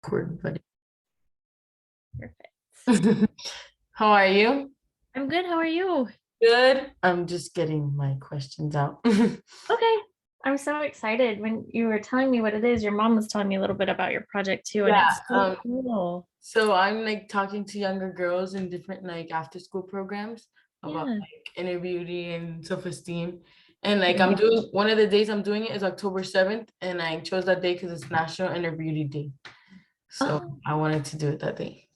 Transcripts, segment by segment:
Record, buddy. Perfect. How are you? I'm good. How are you? Good. I'm just getting my questions out. Okay. I'm so excited. When you were telling me what it is, your mom was telling me a little bit about your project too, and Yeah. it's so cool. So I'm like talking to younger girls in different like after school programs about Yeah. like inner beauty and self-esteem. And like I'm Yeah. doing one of the days I'm doing it is October 7th, and I chose that day because it's National Inner Beauty Day. So Oh, I wanted to do it that day.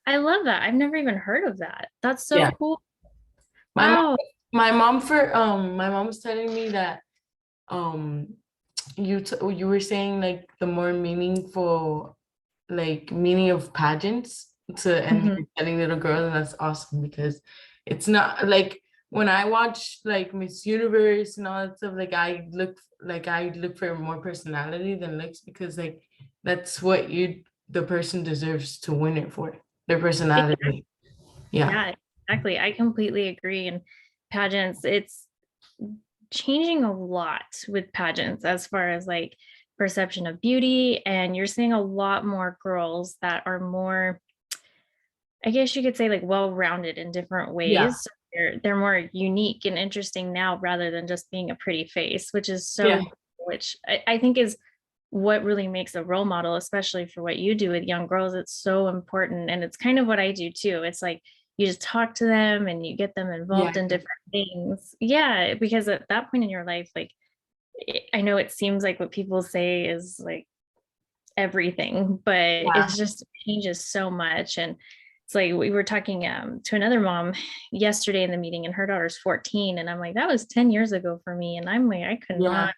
I love that. I've never even heard of that. That's so Yeah. cool. My mom Wow. my mom was telling me that um you were saying like the more meaningful like meaning of pageants to and Mhm. you're telling little girls, and that's awesome because it's not like when I watch like Miss Universe and all that stuff, like I look for more personality than looks because like that's what you the person deserves to win it for, their personality. Yeah. Yeah, exactly. I completely agree. And pageants, it's changing a lot with pageants as far as like perception of beauty. And you're seeing a lot more girls that are more, I guess you could say, like well-rounded in different Yeah. ways. So they're more unique and interesting now rather than just being a pretty face, which is Yeah. so which I think is what really makes a role model, especially for what you do with young girls. It's so important. And it's kind of what I do too. It's like you just talk to them and you get them Yeah. involved in different things. Yeah, because at that point in your life, like I know it seems like what people say is like everything, but Yeah. it's just changes so much. And it's like we were talking to another mom yesterday in the meeting, and her daughter's 14. And I'm like, that was 10 years ago for me. And I'm like, I could Yeah. not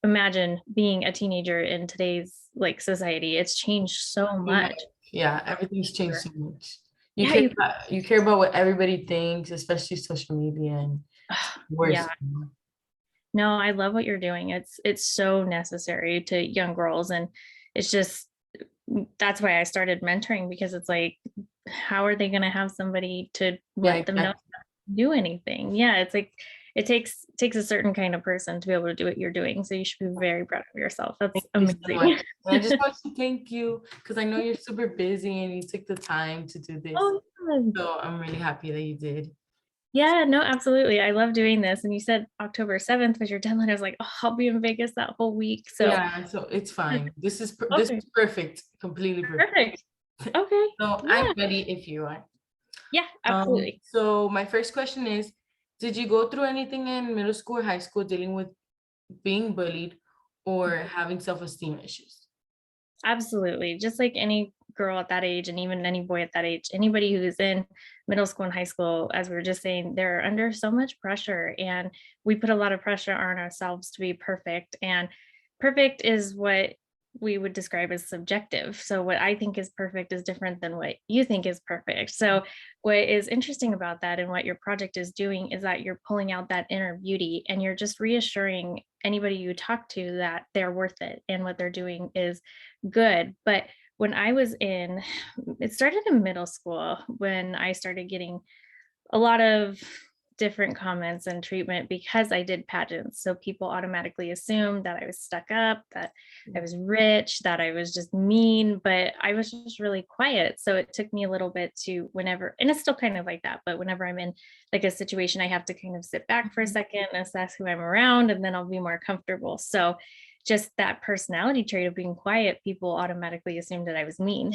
imagine being a teenager in today's like society. It's changed so Too much. much. Yeah, everything's changed so much. Yeah, you You care about what everybody thinks, especially social media and yeah. worse. No, I love what you're doing. It's so necessary to young girls. And it's just that's why I started mentoring, because it's like, how are they going to have somebody to Yeah, let them know exactly. how to do anything? Yeah, it's like it takes a certain kind of person to be able to do what you're doing. So you should be very proud of yourself. That's Thank you so amazing. much. And I just want to thank you because I know you're super busy and you took the time to do this. Oh, yeah. So I'm really happy that you did. Yeah, no, absolutely. I love doing this. And you said October 7th was your deadline. I was like, oh, I'll be in Vegas that whole week. So, Yeah, so it's fine. This okay, is perfect, completely perfect. perfect. Okay. So I'm Yeah. ready if you are. Yeah, absolutely. So my first question is, did you go through anything in middle school or high school dealing with being bullied or having self-esteem issues? Absolutely. Just like any girl at that age, and even any boy at that age, anybody who's in middle school and high school, as we were just saying, they're under so much pressure. And we put a lot of pressure on ourselves to be perfect. And perfect is what we would describe as subjective. So, what I think is perfect is different than what you think is perfect. So, what is interesting about that and what your project is doing is that you're pulling out that inner beauty, and you're just reassuring anybody you talk to that they're worth it and what they're doing is good. But when I was in, it started in middle school when I started getting a lot of different comments and treatment because I did pageants. So people automatically assumed that I was stuck up, that I was rich, that I was just mean, but I was just really quiet. So it took me a little bit to whenever, and it's still kind of like that, but whenever I'm in like a situation, I have to kind of sit back for a second and assess who I'm around, and then I'll be more comfortable. So just that personality trait of being quiet, people automatically assumed that I was mean.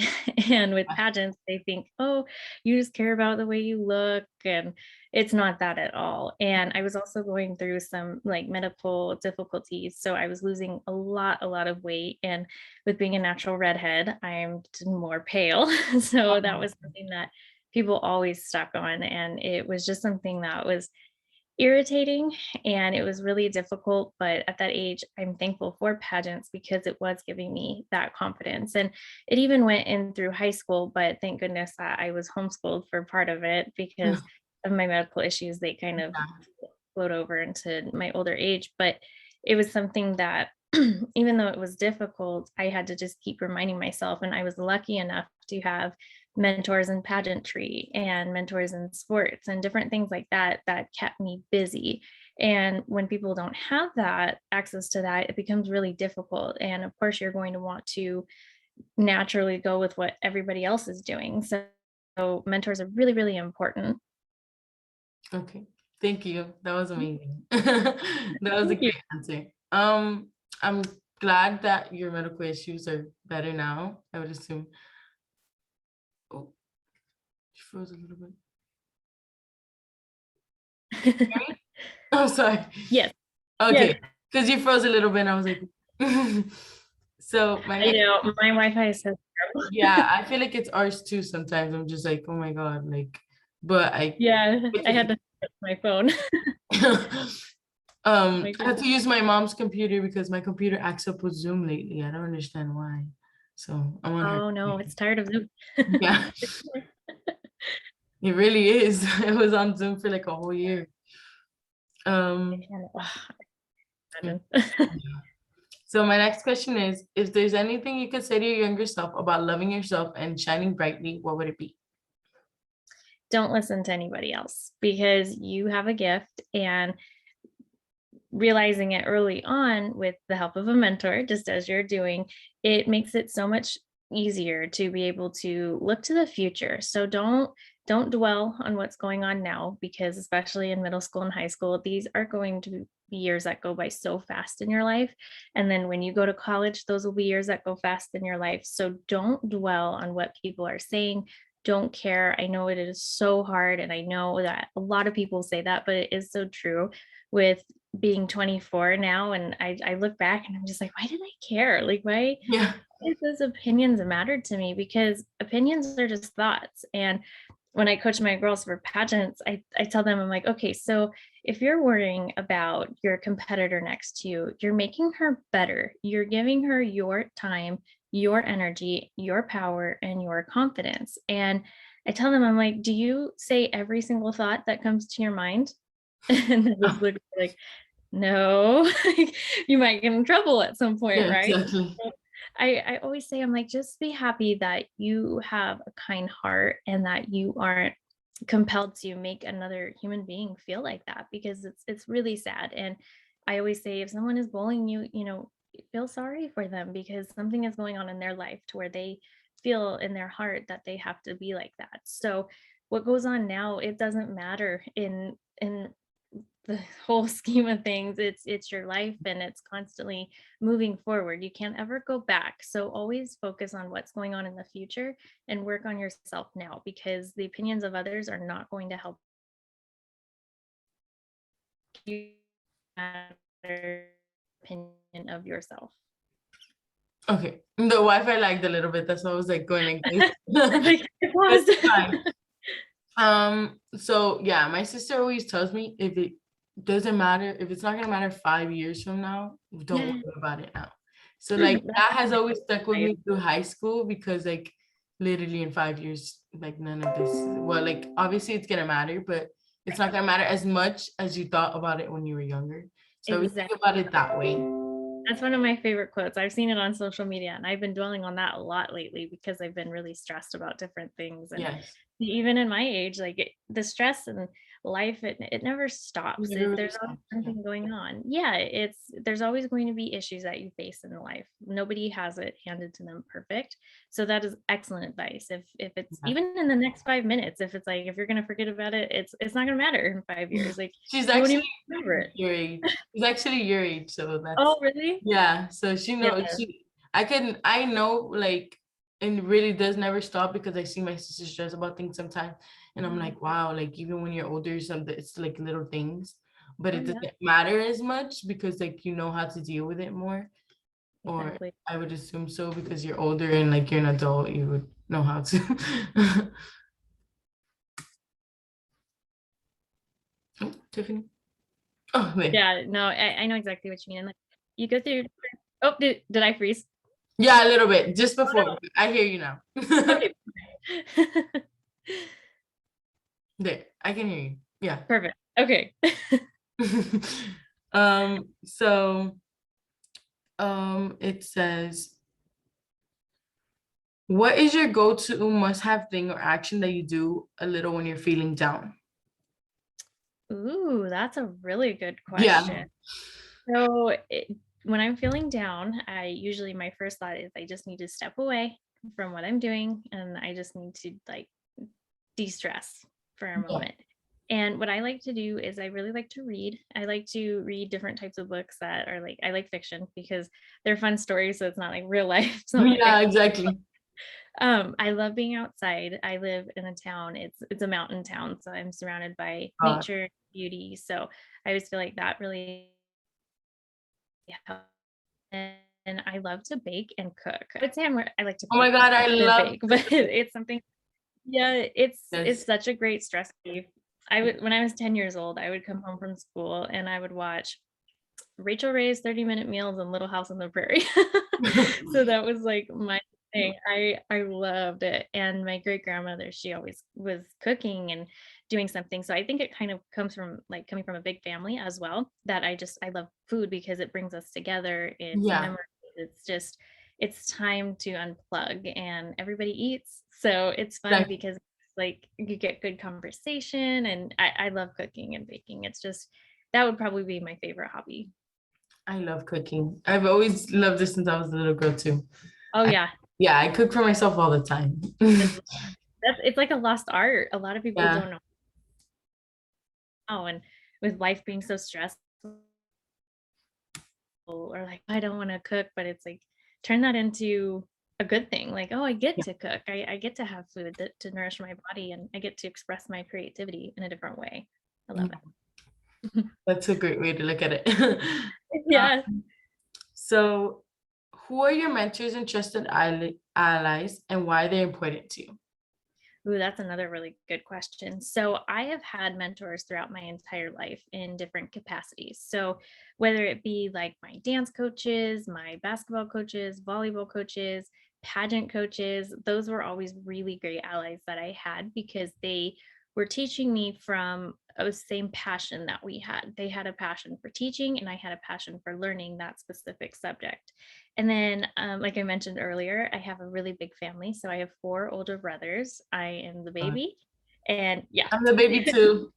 And with pageants, they think, oh, you just care about the way you look. And it's not that at all. And I was also going through some like medical difficulties. So I was losing a lot of weight. And with being a natural redhead, I'm more pale. So that was something that people always stuck on. And it was just something that was irritating, and it was really difficult. But at that age, I'm thankful for pageants because it was giving me that confidence. And it even went in through high school, but thank goodness that I was homeschooled for part of it because of my medical issues. They kind of flowed over into my older age. But it was something that even though it was difficult, I had to just keep reminding myself. And I was lucky enough to have mentors in pageantry and mentors in sports and different things like that that kept me busy. And when people don't have that access to that, it becomes really difficult. And of course, you're going to want to naturally go with what everybody else is doing. So mentors are really, really important. Okay. Thank you. That was amazing. That was a Thank you. great answer. I'm glad that your medical issues are better now, I would assume. Oh, she froze a little bit. Oh, sorry. Yes, yes. Okay, because you froze a little bit, and I was like, so my I next, know my Wi-Fi is so yeah, terrible. I feel like it's ours too sometimes. I'm just like, oh my God, like, but I Yeah, get I to had to switch my phone. Make I sure. have to use my mom's computer because my computer acts up with Zoom lately. I don't understand why. So I'm on her Oh no, computer. it's tired of Zoom. Yeah, it really is. It was on Zoom for like a whole year. I Um, can't mm, imagine. yeah. So my next question is, if there's anything you could say to your younger self about loving yourself and shining brightly, what would it be? Don't listen to anybody else because you have a gift, and realizing it early on with the help of a mentor, just as you're doing, it makes it so much easier to be able to look to the future. So don't dwell on what's going on now, because especially in middle school and high school, these are going to be years that go by so fast in your life. And then when you go to college, those will be years that go fast in your life. So don't dwell on what people are saying. Don't care. I know it is so hard, and I know that a lot of people say that, but it is so true with being 24 now. And I look back and I'm just like, why did I care? Like, why Yeah. did those opinions matter to me? Because opinions are just thoughts. And when I coach my girls for pageants, I tell them, I'm like, okay, so if you're worrying about your competitor next to you, you're making her better. You're giving her your time, your energy, your power, and your confidence. And I tell them, I'm like, do you say every single thought that comes to your mind? And they just look like, no, you might get in trouble at some point, Yeah, right? exactly. So I always say, I'm like, just be happy that you have a kind heart and that you aren't compelled to make another human being feel like that, because it's really sad. And I always say, if someone is bullying you, feel sorry for them, because something is going on in their life to where they feel in their heart that they have to be like that. So what goes on now, it doesn't matter in the whole scheme of things. It's your life, and it's constantly moving forward. You can't ever go back. So always focus on what's going on in the future and work on yourself now, because the opinions of others are not going to help you have a opinion of yourself. Okay. The Wi-Fi lagged a little bit. That's why I was like going like this. Like, it That's was. fine. So yeah, my sister always tells me if it doesn't matter, if it's not gonna matter 5 years from now, don't Yeah. worry about it now. So like That's that has always stuck with nice. me through high school because like literally in 5 years, like none of this, well, like obviously it's gonna matter, but it's not gonna matter as much as you thought about it when you were younger. So I always think Exactly. about it that way. That's one of my favorite quotes. I've seen it on social media, and I've been dwelling on that a lot lately because I've been really stressed about different things. And Yes. even in my age, like the stress and life, it never You stops. never really There's always stop. Yeah. something going on. Yeah, there's always going to be issues that you face in life. Nobody has it handed to them perfect. So that is excellent advice. If it's Yeah. even in the next 5 minutes, if it's like, if you're gonna forget about it, it's not gonna matter in 5 years. Like, She's you won't actually even remember it. your age. She's actually your age, so that's Oh, really? yeah. So she Yeah. knows I know like and it really does never stop because I see my sister stress about things sometimes and I'm like, wow, like even when you're older, something it's like little things, but Oh, it yeah, doesn't matter as much because like you know how to deal with it more. Or exactly. I would assume so because you're older and like you're an adult, you would know how to. Oh, Tiffany. Oh, there. Yeah, no, I know exactly what you mean. And like, you go through. Oh, did I freeze? Yeah, a little bit, just Oh, before. no. I hear you now. Okay. There, I can hear you. Yeah. Perfect. Okay. So it says, what is your go-to must-have thing or action that you do a little when you're feeling down? Ooh, that's a really good Yeah. question. So when I'm feeling down, I usually my first thought is I just need to step away from what I'm doing and I just need to like de-stress for a Yeah. moment. And what I like to do is I really like to read. I like to read different types of books that are like I like fiction because they're fun stories, so it's not like real life. So I'm like, Yeah, exactly. I love being outside. I live in a town. It's a mountain town, so I'm surrounded by Uh, nature, beauty. So I always feel like that really helps. And I love to bake and cook. I would say I like to oh cook my God, I more than love bake, but it's something. Yeah, it's this. such a great stress relief. I would when I was 10 years old, I would come home from school and I would watch Rachel Ray's 30-minute meals and Little House on the Prairie. So that was like my thing. I loved it. And my great grandmother, she always was cooking and doing something. So I think it kind of comes from like coming from a big family as well, that I love food because it brings us together. It's Yeah, memories. It's just it's time to unplug and everybody eats. So it's fun exactly. because like you get good conversation and I love cooking and baking. It's just that would probably be my favorite hobby. I love cooking. I've always loved this since I was a little girl too. Oh, I, yeah. yeah, I cook for myself all the time. It's it's like a lost art. A lot of people Yeah, don't know how, and with life being so stressful or like, "I don't wanna cook," but it's like, turn that into a good thing. Like, "Oh, I get yeah, to cook. I get to have food that to nourish my body, and I get to express my creativity in a different way." I love yeah. it. That's a great way to look at it. Yeah. So, who are your mentors and trusted allies, and why they're important to you? Ooh, that's another really good question. So, I have had mentors throughout my entire life in different capacities. So, whether it be like my dance coaches, my basketball coaches, volleyball coaches, pageant coaches, those were always really great allies that I had because they were teaching me from a same passion that we had. They had a passion for teaching, and I had a passion for learning that specific subject. And then, like I mentioned earlier, I have a really big family. So I have 4 older brothers. I am the Uh, baby. And yeah, I'm the baby too.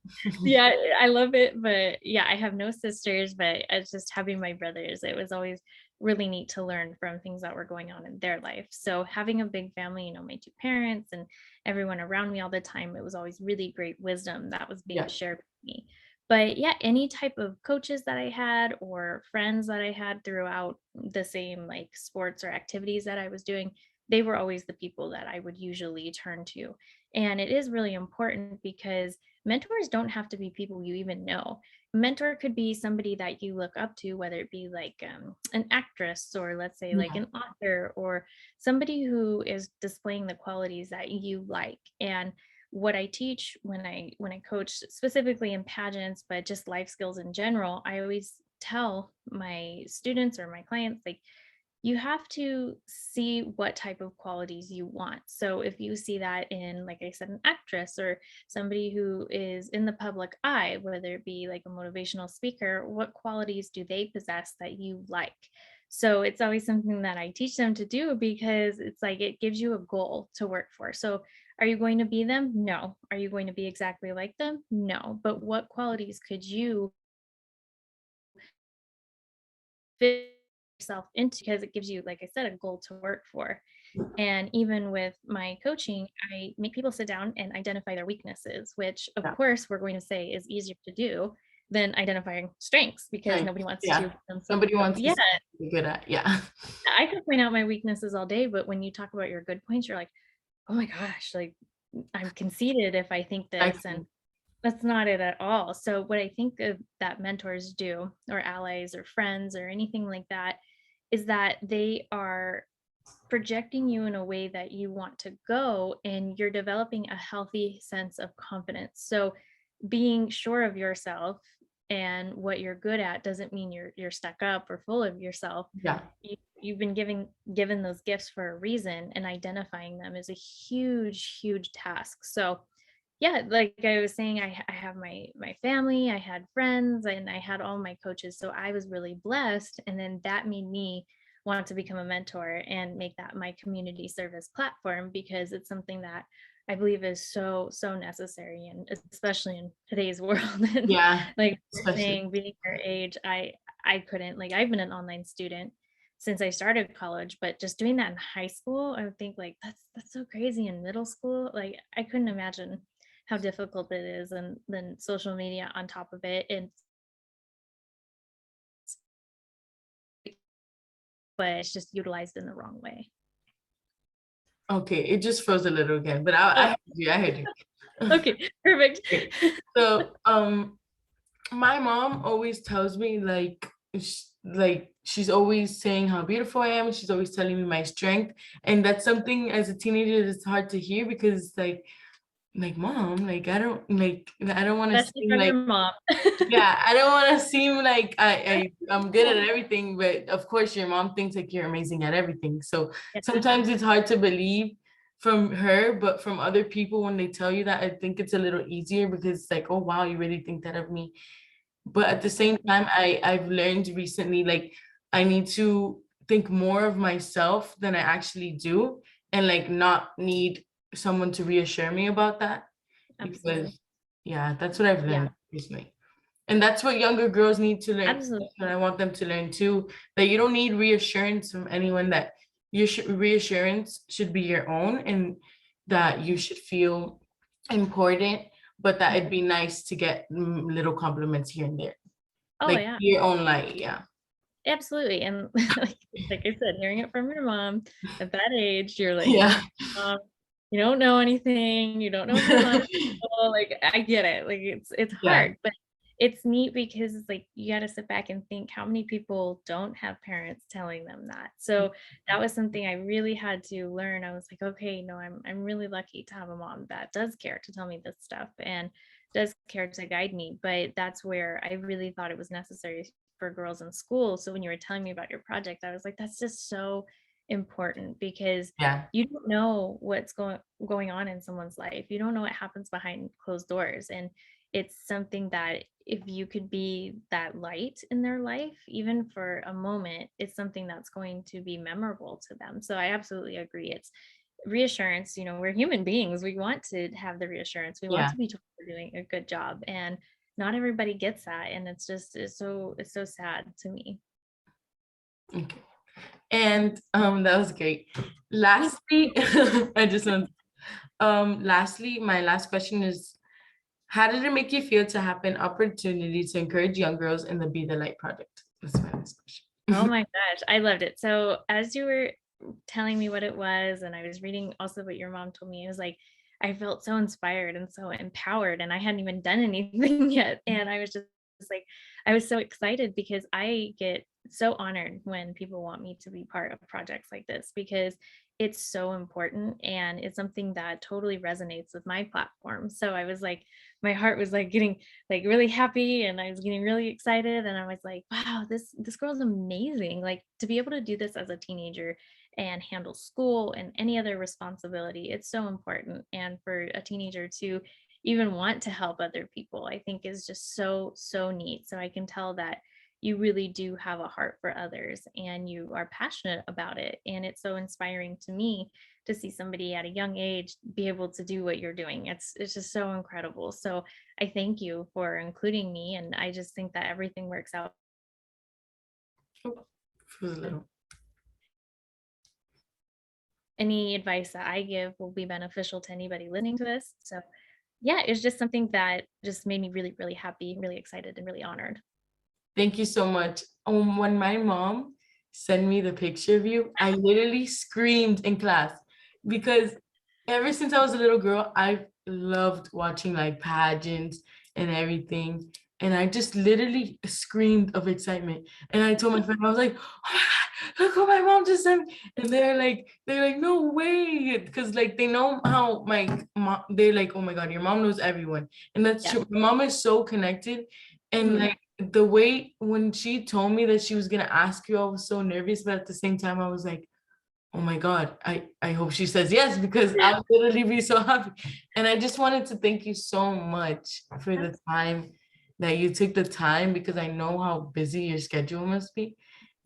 yeah, I love it. But yeah, I have no sisters, but it's just having my brothers. It was always really neat to learn from things that were going on in their life. So having a big family, my 2 parents and everyone around me all the time, it was always really great wisdom that was being Yeah, shared with me. But yeah, any type of coaches that I had or friends that I had throughout the same like sports or activities that I was doing, they were always the people that I would usually turn to. And it is really important because mentors don't have to be people you even know. Mentor could be somebody that you look up to, whether it be like an actress or let's say like yeah, an author or somebody who is displaying the qualities that you like. And what I teach when I coach specifically in pageants, but just life skills in general, I always tell my students or my clients like you have to see what type of qualities you want. So if you see that in, like I said, an actress or somebody who is in the public eye, whether it be like a motivational speaker, what qualities do they possess that you like? So it's always something that I teach them to do because it's like it gives you a goal to work for. So are you going to be them? No. Are you going to be exactly like them? No. But what qualities could you fit yourself into because it gives you, like I said, a goal to work for. And even with my coaching, I make people sit down and identify their weaknesses, which of yeah. course we're going to say is easier to do than identifying strengths because Right. nobody wants to Yeah. put themselves Nobody up. wants to Yeah, see what you're good at. Yeah. I can point out my weaknesses all day, but when you talk about your good points, you're like, oh my gosh, like I'm conceited if I think this. And Exactly. that's not it at all. So what I think of that mentors do, or allies or friends or anything like that, is that they are projecting you in a way that you want to go and you're developing a healthy sense of confidence. So being sure of yourself and what you're good at doesn't mean you're stuck up or full of yourself. Yeah. You've been given those gifts for a reason, and identifying them is a huge task. So yeah, like I was saying, I have my family, I had friends, and I had all my coaches. So I was really blessed. And then that made me want to become a mentor and make that my community service platform because it's something that I believe is so necessary and especially in today's world. And Yeah. like you're Especially. saying, being your age, I couldn't, like, I've been an online student since I started college, but just doing that in high school, I would think like that's so crazy. In middle school, like I couldn't imagine how difficult it is, and then social media on top of it, and but it's just utilized in the wrong way. Okay, it just froze a little again, but I Oh, heard you. I heard you. okay, perfect. Okay. So, my mom always tells me like she's always saying how beautiful I am. She's always telling me my strength, and that's something as a teenager that's hard to hear because like mom, like I don't want to Especially seem from your like mom. yeah, I don't want to seem like I'm good at everything, but of course your mom thinks like you're amazing at everything. So Yeah, sometimes it's hard to believe from her, but from other people when they tell you that, I think it's a little easier because it's like, oh wow, you really think that of me. But at the same time, I've learned recently like I need to think more of myself than I actually do, and like not need someone to reassure me about that absolutely. because yeah, that's what I've Yeah, learned recently. And that's what younger girls need to learn. absolutely. That's what I want them to learn too. That you don't need reassurance from anyone, that your reassurance should be your own, and that you should feel important, but that it'd be nice to get little compliments here and there. Oh Like yeah, your own light, yeah. absolutely. And like I said, hearing it from your mom at that age, you're like, Yeah. you don't know anything, you don't know what goes on in school, like, I get it, like, it's Yeah. hard, but it's neat because it's like, you gotta sit back and think how many people don't have parents telling them that, so that was something I really had to learn. I was like, "Okay, no, I'm really lucky to have a mom that does care to tell me this stuff and does care to guide me," but that's where I really thought it was necessary for girls in school. So when you were telling me about your project, I was like, "That's just so important," because Yeah. you don't know what's going on in someone's life. You don't know what happens behind closed doors, and it's something that if you could be that light in their life, even for a moment, it's something that's going to be memorable to them. So I absolutely agree. It's reassurance. We're human beings. We want to have the reassurance. We want Yeah. to be told we're doing a good job, and not everybody gets that. And it's so sad to me. Okay. And that was great. Lastly, I just want lastly, my last question is, how did it make you feel to have an opportunity to encourage young girls in the Be the Light project? That's my last Oh question. my gosh, I loved it. So as you were telling me what it was, and I was reading also what your mom told me, it was like I felt so inspired and so empowered, and I hadn't even done anything yet. And I was just like, I was so excited because I get so honored when people want me to be part of projects like this because it's so important and it's something that totally resonates with my platform. So I was like, my heart was like getting like really happy, and I was getting really excited, and I was like, wow, this girl's amazing. Like to be able to do this as a teenager and handle school and any other responsibility, it's so important. And for a teenager to even want to help other people, I think is just so neat. So I can tell that you really do have a heart for others and you are passionate about it. And it's so inspiring to me to see somebody at a young age be able to do what you're doing. It's just so incredible. So I thank you for including me, and I just think that everything works out. Oh, for a little. Any advice that I give will be beneficial to anybody listening to this. So yeah, it's just something that just made me really, really happy, really excited, and really honored. Thank you so much. When my mom sent me the picture of you, I literally screamed in class because ever since I was a little girl, I've loved watching like pageants and everything. And I just literally screamed of excitement. And I told my friend, I was like, oh my God, look what my mom just sent me. And they're like, no way. Because like they know how my mom, they're like, oh my God, your mom knows everyone. And that's Yeah. true. My mom is so connected. And Mhm. like the way when she told me that she was gonna ask you, I was so nervous, but at the same time, I was like, oh my God, I hope she says yes because I'll literally be so happy. And I just wanted to thank you so much for the time that you took the time because I know how busy your schedule must be.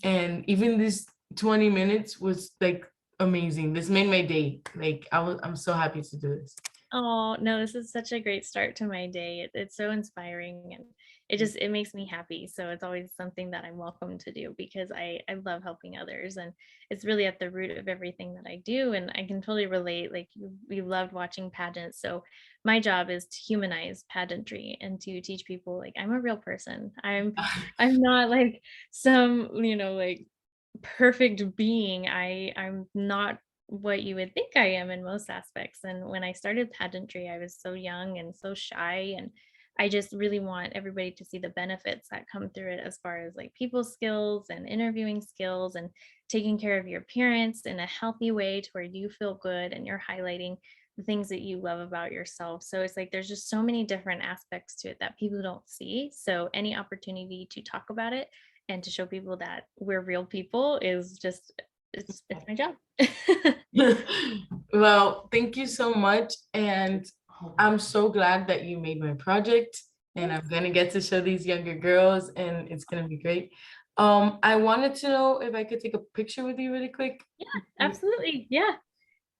And even this 20 minutes was like amazing. This made my day. Like I'm so happy to do this. Oh, no, this is such a great start to my day. It's so inspiring, and it makes me happy. So it's always something that I'm welcome to do because I love helping others, and it's really at the root of everything that I do. And I can totally relate. Like we loved watching pageants. So my job is to humanize pageantry and to teach people like I'm a real person. I'm not like some, like perfect being. I'm not what you would think I am in most aspects. And when I started pageantry, I was so young and so shy, and I just really want everybody to see the benefits that come through it as far as like people skills and interviewing skills and taking care of your appearance in a healthy way to where you feel good and you're highlighting the things that you love about yourself. So it's like there's just so many different aspects to it that people don't see. So any opportunity to talk about it and to show people that we're real people is just it's my job. Well, thank you so much. And I'm so glad that you made my project, and I'm gonna get to show these younger girls, and it's gonna be great. I wanted to know if I could take a picture with you really quick. Yeah, absolutely. Yeah.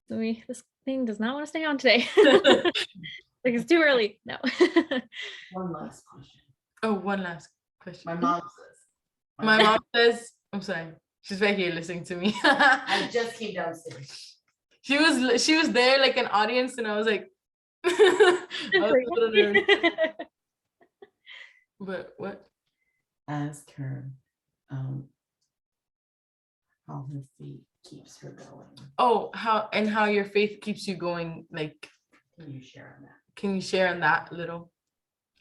This thing does not want to stay on today. Like it's too early. No. One last question. Oh, one last question. My mom says. My mom says, I'm sorry, she's right here listening to me. I just came downstairs. She was there like an audience, and I was like, I was a little nervous. But what? Ask her how her faith keeps her going. Oh, how your faith keeps you going? Like, Can you share on that? can you share on that little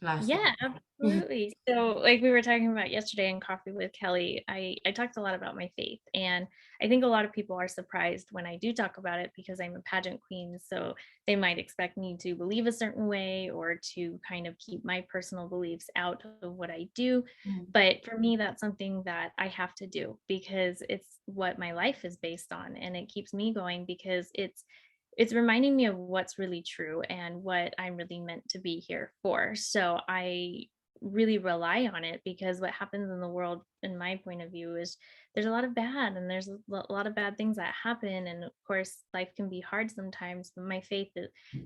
last Yeah, one? absolutely. So like we were talking about yesterday in coffee with Kelly, I talked a lot about my faith, and I think a lot of people are surprised when I do talk about it because I'm a pageant queen. So they might expect me to believe a certain way or to kind of keep my personal beliefs out of what I do. Mhm. But for me, that's something that I have to do because it's what my life is based on, and it keeps me going because it's reminding me of what's really true and what I'm really meant to be here for. So I really rely on it because what happens in the world, in my point of view, is there's a lot of bad and there's a lot of bad things that happen. And of course, life can be hard sometimes, but my faith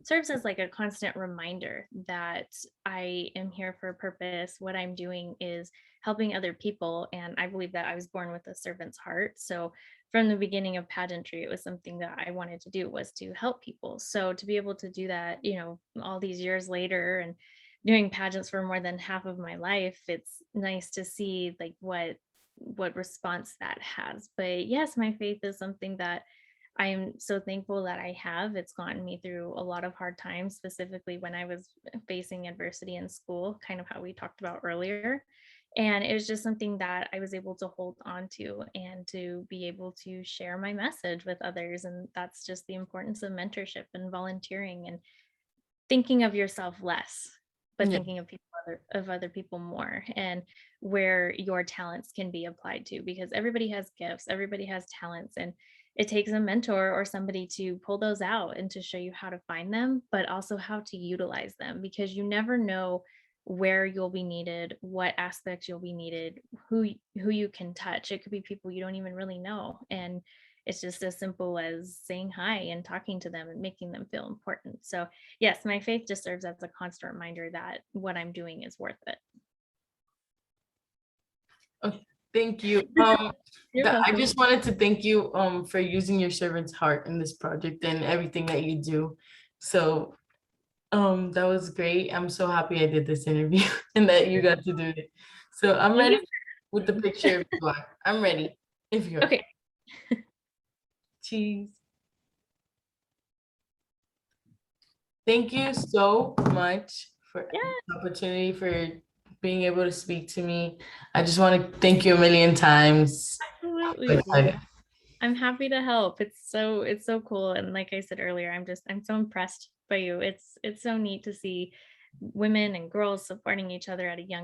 serves as like a constant reminder that I am here for a purpose. What I'm doing is helping other people. And I believe that I was born with a servant's heart. So from the beginning of pageantry, it was something that I wanted to do was to help people. So to be able to do that, all these years later and doing pageants for more than half of my life, it's nice to see like what response that has. But yes, my faith is something that I am so thankful that I have. It's gotten me through a lot of hard times, specifically when I was facing adversity in school, kind of how we talked about earlier. And it was just something that I was able to hold on to and to be able to share my message with others. And that's just the importance of mentorship and volunteering and thinking of yourself less, but Yeah. thinking of other people more, and where your talents can be applied to, because everybody has gifts, everybody has talents, and it takes a mentor or somebody to pull those out and to show you how to find them, but also how to utilize them, because you never know where you'll be needed, what aspects you'll be needed, who you can touch. It could be people you don't even really know, and it's just as simple as saying hi and talking to them and making them feel important. So yes, my faith just serves as a constant reminder that what I'm doing is worth it. Thank you. You're I welcome. just wanted to thank you for using your servant's heart in this project and everything that you do. So that was great. I'm so happy I did this interview and that you got to do it. So I'm Thank ready you. with the picture if you are. I'm ready if you're. Okay. Cheese. Thank you so much for Yeah, the opportunity, for being able to speak to me. I just want to thank you a million times. absolutely. I'm happy to help. It's so cool. And like I said earlier, I'm so impressed by you. It's so neat to see women and girls supporting each other at a young